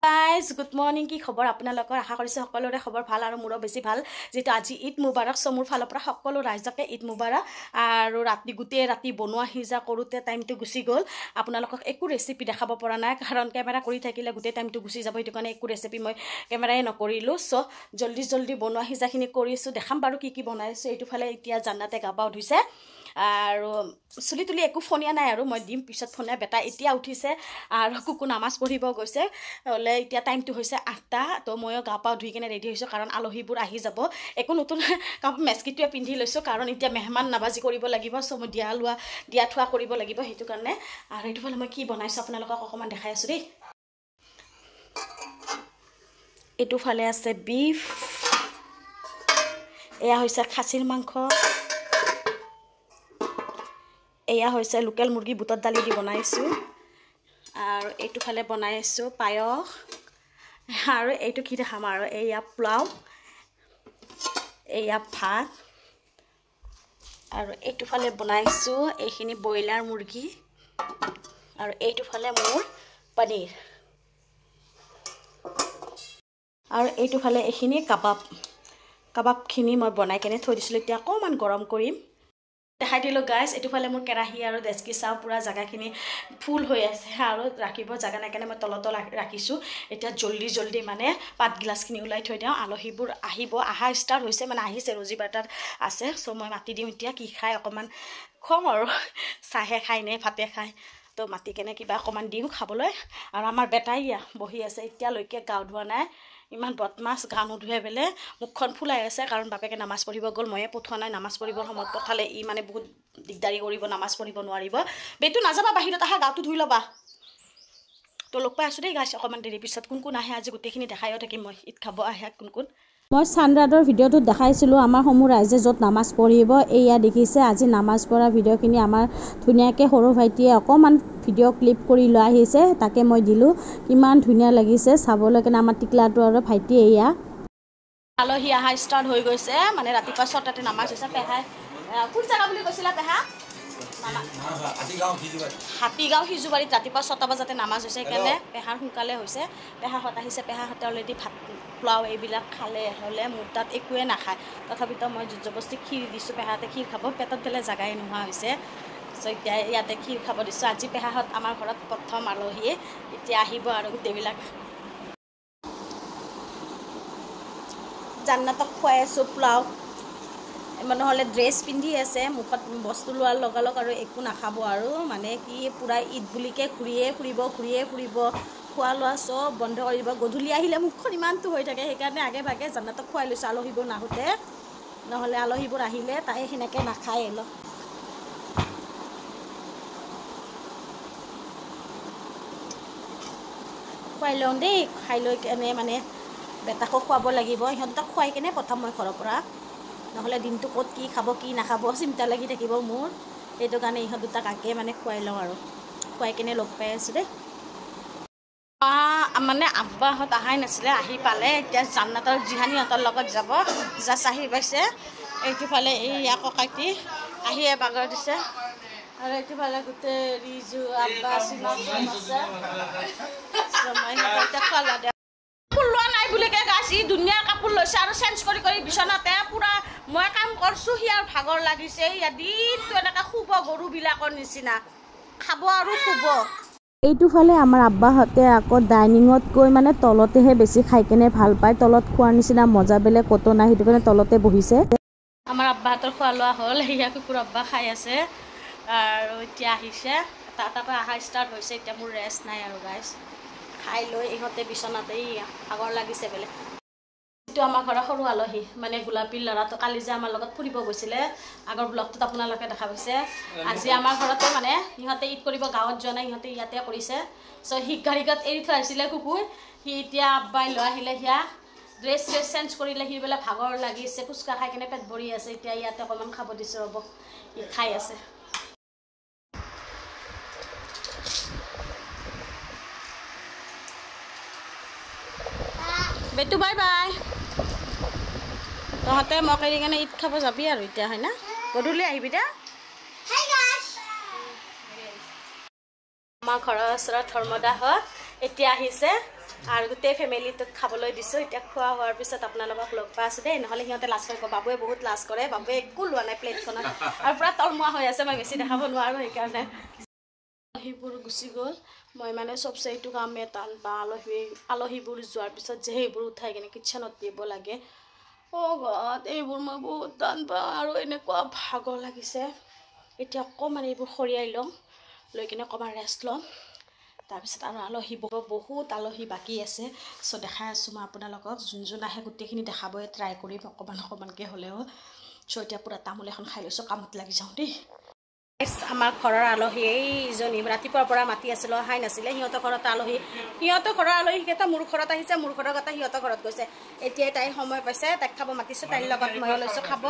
Guys, good morning. কি খবৰ আপোনালোকৰ আশা কৰিছো সকলোৰে খবৰ ভাল আৰু মোৰো বেছি ভাল যেটো আজি ঈদ মুবাৰক সমুৰ ফালৰ পৰা সকলো ৰাইজকে ঈদ মুবাৰক আৰু ৰাতি গুটে ৰাতি বনোৱা হিজা কৰোতে টাইমটো গুছি গল আপোনালোকক একো ৰেচিপি দেখাব পৰা নাই কাৰণ ক্যামেৰা কৰি থাকিলে গুটে টাইমটো গুছি যাব হেতু কাৰণে একো ৰেচিপি মই ক্যামেৰাই নকৰিলো সো জলদি বনোৱা হিজাখিনি কৰিছো দেখাম বাৰু কি বনাইছো এইটো ফালে এতিয়া জান্নাতে গাবা উঠিছে আৰু চুলি তুলি একো ফনিয়া নাই আৰু মই দিম পিছত ফনিয়া বেটা এতিয়া উঠিছে আৰু কুকু নামাজ পঢ়িব গৈছে হলে এতিয়া টাইমটো হৈছে 8টা তো ময়ো গা পা ধুই কিনে ৰেডি হৈছো কাৰণ আলহীবোৰ আহি যাব একো নতুন কাপোৰ মেস্কিটোৱে পিন্ধি লৈছো কাৰণ এতিয়া মেহমান নাবাজি কৰিব লাগিব সো মই দিয়া থোৱা কৰিব লাগিব হেতু কাৰণে আৰু এইটো ফালে মই কি বনাইছো আপোনালোকক অকমান দেখাই আছো দেই এইটো ফালে আছে বিফ এয়া হৈছে খাসিৰ মাংস এয়া হৈছে লোকেল মুৰ্গী বুটৰ দালি দি বনাইছো আৰু এইটো ফালে বনাইছো পায়স আৰু এইটো কি দেখাম আৰু এয়া পোলাও এয়া ভাত আৰু এইটো ফালে বনাইছো এইখিনি বয়লাৰ মুৰ্গী আৰু এইটো ফালে মোৰ পনীৰ আৰু এইটো ফালে এইখিনি কাবাবখিনি মই বনাই কেনে থৈ দিছিলো এতিয়া অকমান গৰম কৰিম দেখাই দিলো গাইস এটো ফালে মোৰ কেৰাহী আৰু দেচকি চাও পুৰা জাগাখিনি ফুল হৈ আছে আৰু ৰাখিব জাগা নাই কেনে মই তলত ৰাখিছো এতিয়া জলদি মানে পাত গ্লাছখিনি উলাই থৈ দিও আলহীবোৰ আহিব আহা ষ্টাৰ্ট হৈছে মানে আহিছে ৰজি বাটাৰ আছে সো মই মাতি দিম এতিয়া কি খাই অকমান খম আৰু চাহে খাই নে ভাতে খাই তো মাতি কেনে কিবা অকমান দিম খাবলৈ আৰু আমাৰ বেটাই বহি আছে এতিয়া লৈকে গাও ধোৱা নাই ইমান বদমাছ গান উধুৱে বেলে মুখখন ফুলাই আছে কাৰণ বাপেকে নামাজ পঢ়িব গল ময়ে পঠোৱা নাই নামাজ পঢ়িবৰ সময়ত পঠালে ই মানে বহুত দিগদাৰি কৰিব নামাজ পঢ়িব নোৱাৰিব বেটু নাযাবা বাহিৰত আহা গাটো ধুই লবা তো লগ পাই আছো দেই গাইছ অকমান দেৰি পিছত কোন আহে আজি গুটেখিনি দেখাইও থাকিম মই ঈদ খাব আহে কোন মই সানৰাডৰ ভিডিওটো দেখাইছিলো আমাৰ সমূহ ৰাইজে যত নামাজ পঢ়িব এয়া দেখিছে আজি নামাজ পঢ়া ভিডিওখিনি আমাৰ ধুনিয়াকে সৰু ভাইটিয়ে অকমান ভিডিও ক্লিপ কৰি লৈ আহিছে তাকে মই দিলো কিমান ধুনিয়া লাগিছে চাবলৈ কেনে আমাৰ টিকলাটো আৰু ভাইটি এয়া আলহী আহা ষ্টাৰ্ট হৈ গৈছে মানে ৰাতিপুৱা 6টাতে নামাজ হৈছে পেহাই কোন জাগা বুলি কৈছিলা পেহা হাতীগাঁও হিজুবাৰীত ৰাতিপুৱা 6টা বজাতে নামাজ হৈছে কেনে পেহাৰ সোনকালে হৈছে পেহাহত আহিছে পেহাহতে অলৰেডি ভাত পোলাও এইবিলাক খালে হলে মোৰ তাত একোৱে নাখায় তথাপিতো মই জবস্তি ক্ষীৰ দিছো পেহাতে ক্ষীৰ খাব পেটত বেলে জাগাই নোহোৱা হৈছে সো এতিয়া ইয়াতে ক্ষীৰ খাব দিছো আজি পেহাহত আমাৰ ঘৰত প্ৰথম আলহী এতিয়া আহিব আৰু গোটেইবিলাক জান্নাতক খুৱাই আছো পোলাও নহলে ড্ৰেছ পিন্ধি আছে মুখত বস্তু লোৱাৰ লগালগ আৰু একো নাখাব আৰু মানে কি পুৰা ঈদ বুলিকে ঘূৰিয়ে ফুৰিব খোৱা লোৱা সব বন্ধ কৰিব গধূলি আহিলে মুখখন ইমানটো হৈ থাকে সেইকাৰণে আগে ভাগে জান্নাতক খুৱাই লৈছো আলহীবোৰ নাহোতে নহলে আলহীবোৰ আহিলে তাই হেনেকে নাখায় এলো খুৱাই লওঁ দেই খাই লৈ কেনে মানে বেটাকো খুৱাব লাগিব ইহঁতক খুৱাই কেনে প্ৰথম মই ঘৰৰ পৰা নহলে দিনটো ক'ত কি খাব কি নাখাব চিন্তা লাগি থাকিব মোৰ এইটো কাৰণে ইহঁত দুটাক আগে মানে খুৱাই লওঁ আৰু খুৱাই কেনে লগ পাই আছো দেই মানে আব্বাহত আহাই নাছিলে আহি পালে এতিয়া জান্নাতৰ জিহানিহঁতৰ লগত যাব জাছ আহি পাইছে এইটো ফালে এই ককাইটি আহি বাগৰ দিছে আৰু এইটো ফালে গোটেই ৰিজু আব্বা চিনা আছে সময় এটা খালা দে ফুলৱা নাই বুলিকে গাছি দুনিয়াৰ কাপোৰ লৈছে আৰু চেঞ্জ কৰি বিছনাতে পুৰা মই কাম কৰছো হিয়াৰ ভাগৰ লাগিছে ইয়া দিনটো এনেকা খুব গৰুবিলাকৰ নিচিনা খাব আৰু খুব এইটো ফালে আমাৰ আব্বাহতে আকৌ ডাইনিঙত গৈ মানে তলতেহে বেছি খাই কেনে ভাল পায় তলত খোৱাৰ নিচিনা মজা বেলে কতো নাই হেতু কাৰণে তলতে বহিছে আমাৰ আব্বাহতৰ খোৱা লোৱা হ'ল হিয়া কুকুৰ আব্বা খাই আছে আৰু এতিয়া আহিছে তাতে আহা ষ্টাৰ্ট হৈছে এতিয়া মোৰ ৰেষ্ট নাই আৰু গাইছ খাই লৈ ইহঁতে বিছনাতে আগৰ লাগিছে বেলে এইটো আমাৰ ঘৰৰ সৰু আলহী মানে গোলাপী লৰাটো কালি যে আমাৰ লগত ফুৰিব গৈছিলে আগৰ ব্লগটোত আপোনালোকে দেখা পাইছে আজি আমাৰ ঘৰতে মানে ইহঁতে ঈদ কৰিব গাঁৱত যোৱা নাই ইহঁতে ইয়াতে কৰিছে সো হি গাড়ীত এৰি থৈ আহিছিলে কুকুৰ হি এতিয়া আব্বাই লৈ আহিলে হিয়া ড্ৰেছ চেঞ্জ কৰিলে হি বেলে ভাগৰ লাগিছে ফুচকা খাই কেনে পেট ভৰি আছে এতিয়া ইয়াতে অকণমান খাব দিছো ৰ'ব হি খাই আছে বেটু বাই বাই তহঁতে মোক এৰি কেনে ঈদ খাব যাবি আৰু এতিয়া হয় না গধূলি আহিবি দে আমাৰ ঘৰৰ ওচৰত ধৰ্মদাহত এতিয়া আহিছে আৰু গোটেই ফেমিলিটোক খাবলৈ দিছোঁ এতিয়া খোৱা হোৱাৰ পিছত আপোনালোকক লগ পাই আছোঁ দেই নহ'লে সিহঁতে লাজ কৰিব বাবুৱে বহুত লাজ কৰে বাবুৱে একো লোৱা নাই প্লেটখনত আৰু পূৰা তলমুৱা হৈ আছে মই বেছি দেখাব নোৱাৰোঁ সেইকাৰণে আলহীবোৰ গুচি গ'ল মই মানে চবচে এইটো কামে টান পাওঁ আলহীবোৰ যোৱাৰ পিছত যে সেইবোৰ উঠাই কিনে কিটচেনত দিব লাগে অ' গড এইবোৰ মই বহুত টান পাওঁ আৰু এনেকুৱা ভাগৰ লাগিছে এতিয়া অকণমান এইবোৰ সৰিয়াই লওঁ লৈ কিনে অকণমান ৰেষ্ট ল'ম তাৰপিছত আৰু আলহীবোৰ বহুত আলহী বাকী আছে চ' দেখাই আছোঁ মই আপোনালোকক যোন আহে গোটেইখিনি দেখাবই ট্ৰাই কৰিম অকণমানকৈ হ'লেও চ' এতিয়া পূৰা তামোল এখন খাই লৈছোঁ কামত লাগি যাওঁ দেই আমাৰ ঘৰৰ আলহী এইজনী ৰাতিপুৱাৰ পৰা মাতি আছিলোঁ অহাই নাছিলে সিহঁতৰ ঘৰত আলহী সিহঁতৰ ঘৰৰ আলহীকেইটা মোৰ ঘৰত আহিছে মোৰ ঘৰৰ কথা সিহঁতৰ ঘৰত গৈছে এতিয়াই তাই সময় পাইছে তাইক খাব মাতিছোঁ তাইৰ লগত মই লৈছোঁ খাব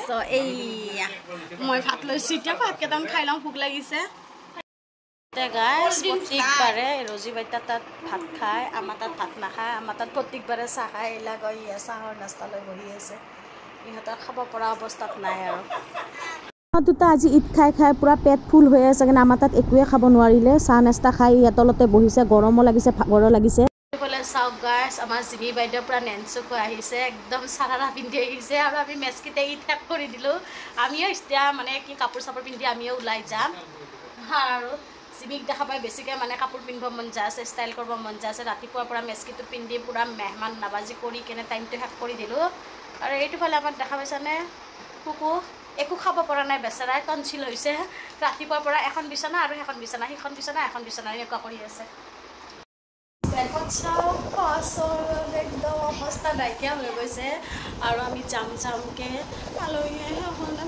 চ' এইয়া মই ভাত লৈছোঁ এতিয়া ভাতকেইটামান খাই লওঁ ভোক লাগিছে গাইজ প্ৰত্যেকবাৰে ৰজি বাইতাৰ তাত ভাত খায় আমাৰ তাত ভাত নাখায় আমাৰ তাত প্ৰত্যেকবাৰে চাহ খায় এইবিলাক চাহৰ নাস্তালৈ বহি আছে ইহঁতৰ খাব পৰা অৱস্থাত নাই আৰু দুটা আজি ঈদ খাই খাই পুৰা পেট ফুল হৈ আছে কিন্তু আমাৰ তাত একোৱে খাব নোৱাৰিলে চাহ নাস্তা খাই ইয়াৰ তলতে বহিছে গৰমো লাগিছে ভাগৰো লাগিছে চাওক গাইজ আমাৰ জিমি বাইদেউ পূৰা নেনচুক হৈ আহিছে একদম চাৰাৰা পিন্ধি আহিছে আৰু আমি মেচকিতে ঈদ শেষ কৰি দিলোঁ আমিও এতিয়া মানে কি কাপোৰ চাপোৰ পিন্ধি আমিও ওলাই যাম আৰু জিমিক দেখা পাই বেছিকৈ মানে কাপোৰ পিন্ধিব মন যায় আছে ষ্টাইল কৰিব মন যায় আছে ৰাতিপুৱাৰ পৰা মেচকিটো পিন্ধি পূৰা মেহমান নাবাজি কৰি কিনে টাইমটো শেষ কৰি দিলোঁ আৰু এইটোফালে আমাক দেখা পাইছানে কুকু একো খাব পৰা নাই বেচেৰাই টনচিল হৈছে ৰাতিপুৱাৰ পৰা এখন বিচনা আৰু এখন বিচনা সিখন বিচনা এখন বিচনা এনেকুৱা কৰি আছে একদম অৱস্থা নাইকিয়া হৈ গৈছে আৰু আমি যামকৈ আলহীয়ে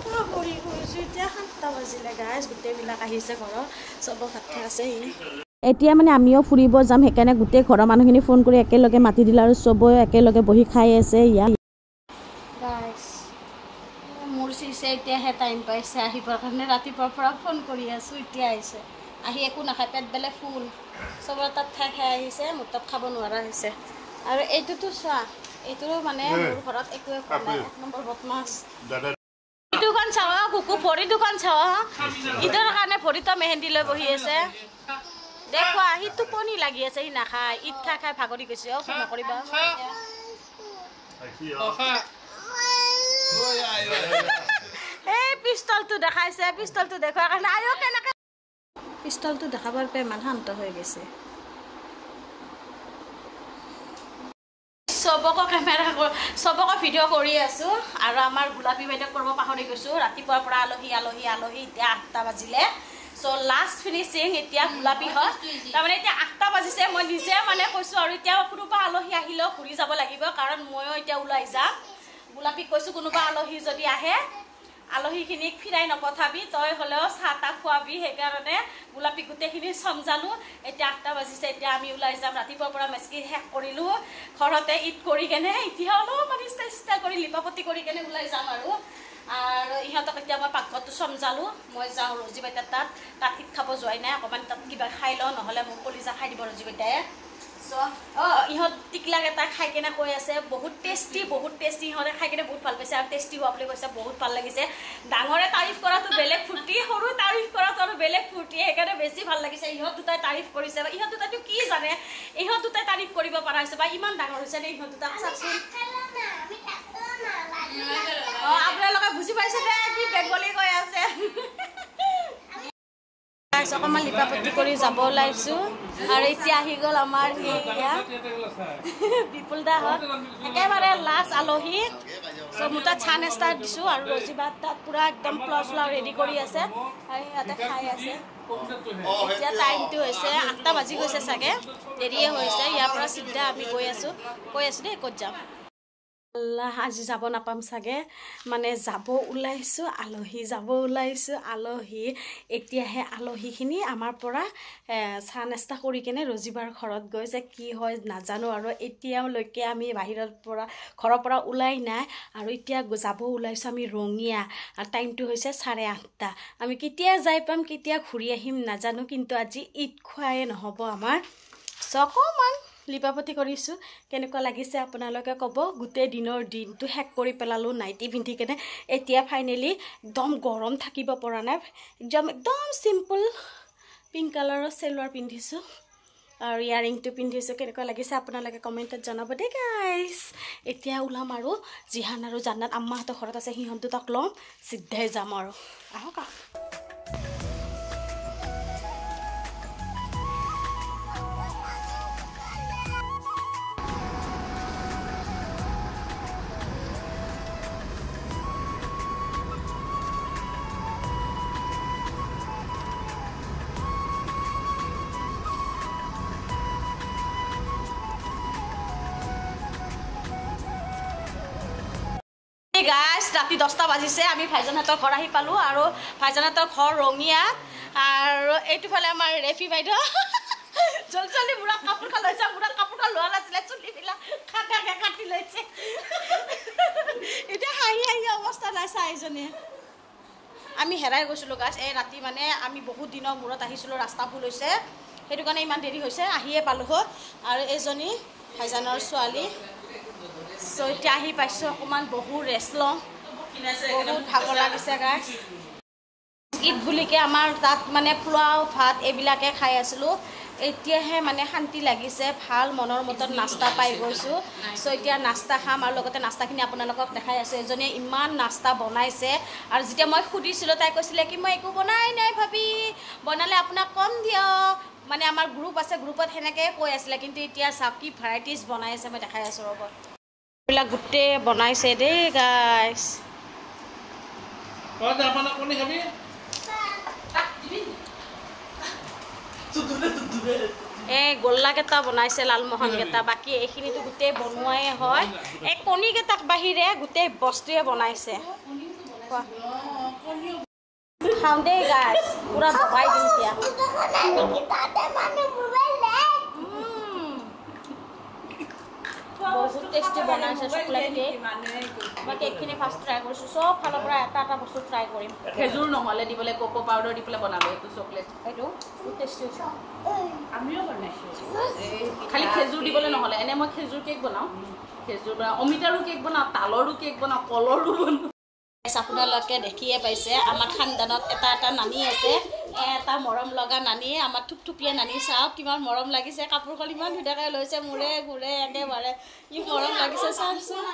পাহৰি গৈছোঁ এতিয়া 7টা বাজিলে গাইজ গোটেইবিলাক আহিছে ঘৰত চবৰ ভাত খাই আছে এতিয়া মানে আমিও ফুৰিব যাম সেইকাৰণে গোটেই ঘৰৰ মানুহখিনি ফোন কৰি একেলগে মাতি দিলে আৰু চবেই একেলগে বহি খাই আছে মোৰ চিছে এতিয়াহে টাইম পাইছে আহিবৰ কাৰণে ৰাতিপুৱাৰ পৰা ফোন কৰি আছোঁ এতিয়া আহিছে আহি একো নাখায় পেট বেলেগ ফুল চবৰ তাত খাই আহিছে মোৰ তাত খাব নোৱাৰা হৈছে আৰু এইটোতো চোৱা এইটো মানে মোৰ ঘৰত একোৱে খোৱা নাই 1 নম্বৰ বদমাছ দুখন চাওঁ কুকু ভৰি দুখন চাওঁ ঈদৰ কাৰণে ভৰিতো মেহেন্দি লৈ বহি আছে দেখুৱা সি টোপনি লাগি আছে সি নাখায় ঈদ খাই খাই ভাগৰি গৈছে ফোন নকৰিবা এই পিষ্টলটো দেখাইছে পিষ্টলটো দেখুৱাৰ কাৰণে আয়ো কেনেকৈ পিষ্টলটো দেখাবৰ পৰা ইমান শান্ত হৈ গৈছে চবকে ভিডিঅ' কৰি আছোঁ আৰু আমাৰ গোলাপী বাইদেউ কৰিব পাহৰি গৈছোঁ ৰাতিপুৱাৰ পৰা আলহী এতিয়া 8টা বাজিলে চ' লাষ্ট ফিনিচিং এতিয়া গোলাপী হয় তাৰমানে এতিয়া 8টা বাজিছে মই নিজে মানে কৈছোঁ আৰু এতিয়া কোনোবা আলহী আহিলেও ঘূৰি যাব লাগিব কাৰণ ময়ো এতিয়া ওলাই যাম গোলাপীক কৈছোঁ কোনোবা আলহী যদি আহে আলহীখিনিক ফিৰাই নপঠাবি তই হ'লেও চাহ তাহ খোৱাবি সেইকাৰণে গোলাপীক গোটেইখিনি চমজালোঁ এতিয়া 8টা বাজিছে এতিয়া আমি ওলাই যাম ৰাতিপুৱাৰ পৰা মেচকি শেষ কৰিলোঁ ঘৰতে ঈদ কৰি কেনে এতিয়া অলপমান ষ্টাইল কৰি লিপাপতি কৰি কেনে ওলাই যাম আৰু ইহঁতক এতিয়া মই পাকঘৰটো চমজালোঁ মই যাওঁ ৰজি বাইতাৰ তাত ঈদ খাব যোৱাই নাই অকণমান তাত কিবা খাই লওঁ নহ'লে মোক কলিজা খাই দিব ৰজি বাইতায়ে ইহঁত টিকলাক এটা খাই কেনে কৈ আছে বহুত টেষ্টি ইহঁতে খাই কেনে বহুত ভাল পাইছে আৰু টেষ্টি হোৱা বুলি কৈছে বহুত ভাল লাগিছে ডাঙৰে তাৰিফ কৰাটো বেলেগ ফূৰ্তি সৰু তাৰিফ কৰাটো আৰু বেলেগ ফূৰ্তি সেইকাৰণে বেছি ভাল লাগিছে ইহঁত দুটাই তাৰিফ কৰিছে বা ইহঁত দুটাইতো কি জানে ইহঁত দুটাই তাৰিফ কৰিব পৰা হৈছে বা ইমান ডাঙৰ হৈছে নে ইহঁত দুটা চাওকচোন আপোনালোকে বুজি পাইছে নে কি বেংগলী কৈ আছে অকণমান লিপাপতি কৰি যাব ওলাইছোঁ আৰু এতিয়া আহি গ'ল আমাৰ এয়া বিপুল দাহঁত একেবাৰে লাষ্ট আলহী চ' মোৰ তাত চাহ নাস্তা দিছোঁ আৰু ৰজিবাৰ তাত পূৰা একদম পোলাও ৰেডি কৰি আছে আৰু সিহঁতে খাই আছে এতিয়া টাইমটো হৈছে 8টা বাজি গৈছে চাগে দেৰিয়ে হৈছে ইয়াৰ পৰা চিধা আমি কৈ আছোঁ দেই ক'ত যাম আজি যাব নাপাম চাগে মানে যাব ওলাইছোঁ আলহী এতিয়াহে আলহীখিনি আমাৰ পৰা চাহ নাস্তা কৰি কেনে ৰজিবাৰ ঘৰত গৈছে কি হয় নাজানো আৰু এতিয়ালৈকে আমি ঘৰৰ পৰা ওলাই নাই আৰু এতিয়া যাব ওলাইছোঁ আমি ৰঙিয়া আৰু টাইমটো হৈছে 8:30 আমি কেতিয়া যাই পাম কেতিয়া ঘূৰি আহিম নাজানো কিন্তু আজি ঈদ খোৱাই নহ'ব আমাৰ অকণমান লিপাপতি কৰিছোঁ কেনেকুৱা লাগিছে আপোনালোকে ক'ব গোটেই দিনটো শেষ কৰি পেলালোঁ নাইটি পিন্ধি কেনে এতিয়া ফাইনেলি একদম গৰম থাকিব পৰা নাই একদম চিম্পল পিংক কালাৰৰ চেলোৱাৰ পিন্ধিছোঁ আৰু ইয়াৰিংটো পিন্ধিছোঁ কেনেকুৱা লাগিছে আপোনালোকে কমেণ্টত জনাব দেই গাইজ এতিয়া ওলাম আৰু জিহান আৰু জান্নাত আম্মাহঁতৰ ঘৰত আছে সিহঁত দুটাক ল'ম চিধাই যাম আৰু আহক গাইজ ৰাতি 10টা বাজিছে আমি ভাইজানহঁতৰ ঘৰ আহি পালোঁ আৰু ভাইজানহঁতৰ ঘৰ ৰঙিয়াত আৰু এইটোফালে আমাৰ ৰেফি বাইদেউ জলদি বুঢ়া কাপোৰখন লৈছে বুঢ়া কাপোৰখন লোৱা নাছিলে চুলিবিলাক খাকে কাটি লৈছে এতিয়া হাঁহি অৱস্থা নাই চাইজনীয়ে আমি হেৰাই গৈছিলোঁ গাইজ এই ৰাতি মানে আমি বহুত দিনৰ মূৰত আহিছিলোঁ ৰাস্তা ভুল হৈছে সেইটো কাৰণে ইমান দেৰি হৈছে আহিয়ে পালোঁ হয় আৰু এইজনী ভাইজানৰ ছোৱালী So এতিয়া আহি পাইছোঁ অকণমান বহু ৰেষ্ট লওঁ বহুত ভাগৰ লাগিছে গাইজ ঈদ বুলিকে আমাৰ তাত মানে পোলাও ভাত এইবিলাকে খাই আছিলোঁ এতিয়াহে মানে শান্তি লাগিছে ভাল মনৰ মতন নাস্তা পাই গৈছোঁ চ' এতিয়া নাস্তা খাম আৰু লগতে নাস্তাখিনি আপোনালোকক দেখাই আছোঁ এজনীয়ে ইমান নাস্তা বনাইছে আৰু যেতিয়া মই সুধিছিলোঁ তাই কৈছিলে কি মই একো বনাই নাই ভাবি বনালে আপোনাক কম দিয়ক মানে আমাৰ গ্ৰুপ আছে গ্ৰুপত সেনেকৈ কৈ আছিলে কিন্তু এতিয়া চাওক কি ভেৰাইটিজ বনাই আছে মই দেখাই আছোঁ ৰ'ব এইবিলাক গোটেই বনাইছে দেই গাইজ এই গোল্লাকেইটা বনাইছে লালমোহনকেইটা বাকী এইখিনিতো গোটেই বনোৱাই হয় এই কণীকেইটাক বাহিৰে গোটেই বস্তুৱে বনাইছে খাওঁ দেই গাইজ পুৰা বহাই দিম এতিয়া বহুত টেষ্টি বনাইছে চকলেট কেক মই কেকখিনি ফাৰ্ষ্ট ট্ৰাই কৰিছোঁ চব ফালৰ পৰা এটা বস্তু ট্ৰাই কৰিম খেজুৰ নহ'লে দিবলৈ কোকো পাউডাৰ দি পেলাই বনাব এইটো চকলেট এইটো বহুত টেষ্টি হৈছে আমিও বনাইছোঁ খালি খেজুৰ দিবলৈ নহ'লে এনে মই খেজুৰ কেক বনাওঁ খেজুৰ বনাওঁ অমিতাৰো কেক বনাওঁ তালৰো কেক বনাওঁ কলৰো বনাওঁ আপোনালোকে দেখিয়ে পাইছে আমাৰ খানদানত এটা নানি আছে এটা মৰম লগা নানিয়ে আমাৰ থুপথুপীয়া নানি চাওক কিমান মৰম লাগিছে কাপোৰখন ইমান ধুনীয়াকৈ লৈছে মূৰে ঘূৰে একেবাৰে কি মৰম লাগিছে চাওকচোন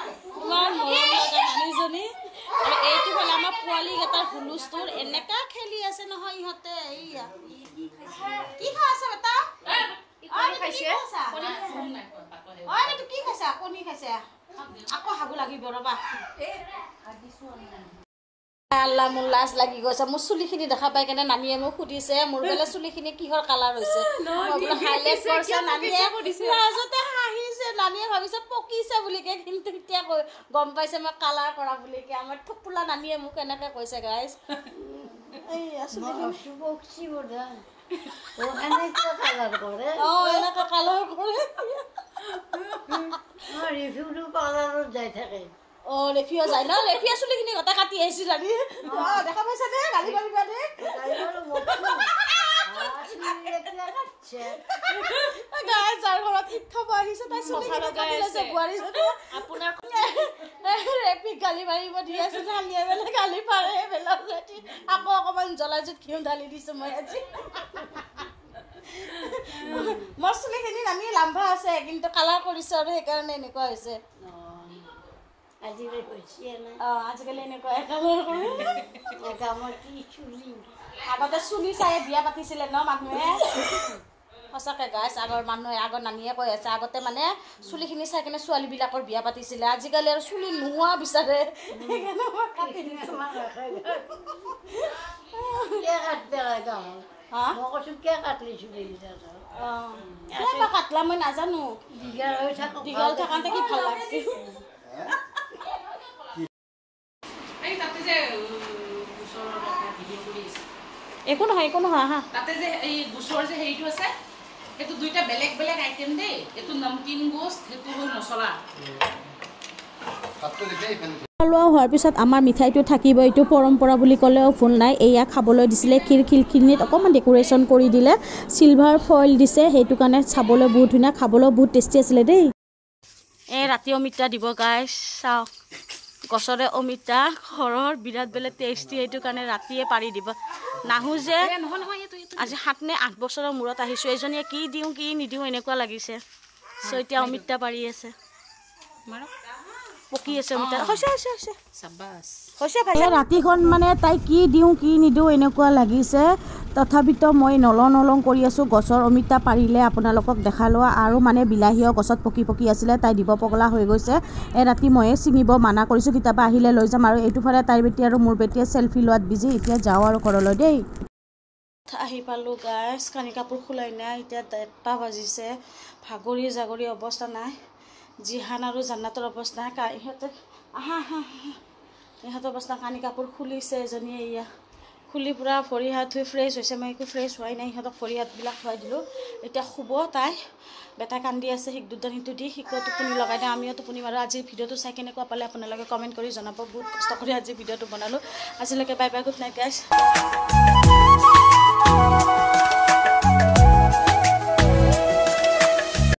ইমান মৰম লগা নানিজনী আৰু এইটো হ'লে আমাৰ পোৱালীকেইটাৰ হুলুস্থুল এনেকুৱা খেলি আছে নহয় ইহঁতে এইয়া কি খাই আছে বেটা কি খাইছা কণী খাইছে আকৌ হাগু লাগিব ৰ'বা আল্লাহ মোৰ লাজ লাগি গৈছে মোৰ চুলিখিনি দেখা পাই কেনে নানিয়ে মোক সুধিছে মোৰ বোলে চুলিখিনি কিহৰ কালাৰ হৈছে হাইলাইট কৰিছে নানিয়ে লাজতে হাঁহিছে নানিয়ে ভাবিছে পকিছে বুলিকে কিন্তু এতিয়া গম পাইছে মই কালাৰ কৰা বুলিকে আমাৰ থুপুলা নানিয়ে মোক এনেকৈ কৈছে গাইজ ৰেফিও যায় ন ৰেফিয়া চুলিখিনি গোটেই কাটি আহিছিল আমি দেখা পাইছা দে গালি পাৰিবা দে যাৰ ঘৰত ঈদ খাব আহিছে তাই চুলিখিনি কাটি লৈছে বোৱাৰীজনী আপোনাৰ ৰেফিক গালি মাৰিব দি আছে ঢালিয়ে বেলে গালি পাৰে বেলা আকৌ অকণমান জ্বলাজুত ঘিউ ঢালি দিছোঁ মই আজি মোৰ চুলিখিনি আমি লাম্বা আছে কিন্তু কালাৰ কৰিছোঁ আৰু সেইকাৰণে এনেকুৱা হৈছে আজিকালি এনেকুৱা আগতে চুলি চাই বিয়া পাতিছিলে ন মানুহে সঁচাকৈ গাইছ আগৰ মানুহে আগৰ নানিয়ে কৈ আছে আগতে মানে চুলিখিনি চাই কিনে ছোৱালীবিলাকৰ বিয়া পাতিছিলে আজিকালি আৰু চুলি নোহোৱা বিচাৰে কাটলা মই নাজানো দীঘল থাকাতে কি ভাল লাগিছিল একো নহয় হা তাতে যে এই গুছৰ যে হেৰিটো আছে সেইটো দুইটা বেলেগ বেলেগ আইটেম দেই এইটো নমকিন গোছ সেইটো হ'ল মছলা লোৱা হোৱাৰ পিছত আমাৰ মিঠাইটো থাকিব এইটো পৰম্পৰা বুলি ক'লেও ভুল নাই এয়া খাবলৈ দিছিলে খিৰিখিনিত অকণমান ডেক'ৰেশ্যন কৰি দিলে চিলভাৰ ফইল দিছে সেইটো কাৰণে চাবলৈ বহুত ধুনীয়া খাবলৈও বহুত টেষ্টি আছিলে দেই এই ৰাতি অমিতা দিব গাইছ চাওক গছৰে অমিতা ঘৰৰ বিৰাট বেলেগ টেষ্টি এইটো কাৰণে ৰাতিয়ে পাৰি দিব নাহো যে আজি 7 নে 8 বছৰৰ মূৰত আহিছোঁ এজনীয়ে কি দিওঁ কি নিদিওঁ এনেকুৱা লাগিছে চ' এতিয়া অমিতা পাৰি আছে পকি আছে অমিতা ৰাতিখন মানে তাই কি দিওঁ কি নিদিওঁ এনেকুৱা লাগিছে তথাপিতো মই নলং কৰি আছোঁ গছৰ অমিতা পাৰিলে আপোনালোকক দেখালোঁ আৰু মানে বিলাহীও গছত পকি আছিলে তাই দিব পগলা হৈ গৈছে ৰাতি ময়ে ছিঙিব মানা কৰিছোঁ কেতিয়াবা আহিলে লৈ যাম আৰু এইটোফালে তাইৰ বেটি আৰু মোৰ বেটিয়ে চেলফি লোৱাত বিজি এতিয়া যাওঁ আৰু ঘৰলৈ দেই আহি পালোঁ গাইছ কানি কাপোৰ খোলাই নাই এতিয়া 1টা বাজিছে ভাগৰি জাগৰি অৱস্থা নাই জিহান আৰু জান্নাতৰ অৱস্থা ইহঁতে ইহঁতৰ অৱস্থা কানি কাপোৰ খুলিছে এজনীয়ে এয়া খুলি পুৰা ভৰি হাত ধুই ফ্ৰেছ হৈছে মই একো ফ্ৰেছ হোৱাই নাই সিহঁতক ভৰি হাতবিলাক খুৱাই দিলোঁ এতিয়া শুব তাই বেটা কান্দি আছে শিক দুটা সিটো দি শিকো টোপনি লগাই দিওঁ আমিও টোপনি মাৰোঁ আজিৰ ভিডিঅ'টো চাই কেনেকুৱা পালে আপোনালোকে কমেণ্ট কৰি জনাব বহুত কষ্ট কৰি আজি ভিডিঅ'টো বনালোঁ আজিলৈকে বাই বাই গুড নাইট গাইছ